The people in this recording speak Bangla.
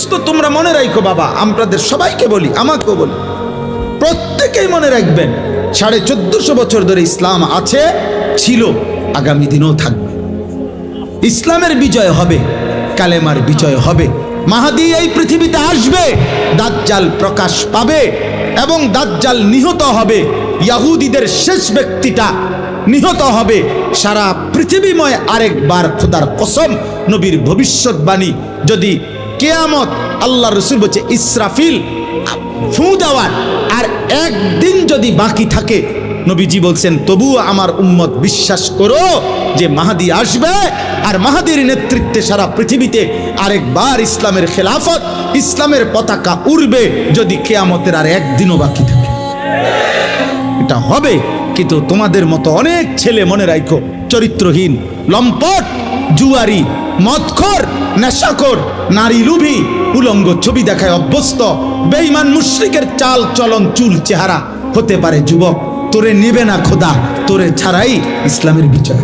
দোস্ত তোমরা মনে রাখো বাবা, আপনাদের সবাইকে বলি, আমাকেও বলি, প্রত্যেকেই মনে রাখবেন 1450 বছর ধরে ইসলাম আছে, ছিল, আগামী দিনেও থাকবে। ইসলামের বিজয় হবে, কালেমার বিজয় হবে। মাহদী এই পৃথিবীতে আসবে, দাজ্জাল প্রকাশ পাবে এবং দাজ্জাল নিহত হবে। ইহুদিদের শেষ ব্যক্তিটা নিহত হবে। সারা পৃথিবীময় আরেকবার খোদার কসম, নবীর ভবিষ্যৎবাণী যদি কিয়ামত, আল্লাহ রাসূল বলছে ইসরাফিল ফু দেওয়ার আর একদিন যদি বাকি থাকে, নবীজি বলছেন তবুও আমার উম্মত বিশ্বাস করো যে মাহদী আসবে আর মাহদীর নেতৃত্বে সারা পৃথিবীতে আরেকবার ইসলামের খেলাফত, ইসলামের পতাকা উড়বে যদি কিয়ামতের আর একদিনও বাকি থাকে। এটা হবে, কিন্তু তোমাদের মতো অনেক ছেলে মনে রাখো চরিত্রহীন, লম্পট, জুয়ারি, মদখোর, নেশাখোর, নারী লুভী, উলঙ্গ ছবি দেখায় অভ্যস্ত, বেঈমান মুশরিকের চাল চলন, চুল চেহারা হতে পারে যুবক, তোরে নেবে না খোদা, তোরে ছাড়াই ইসলামের বিজয়।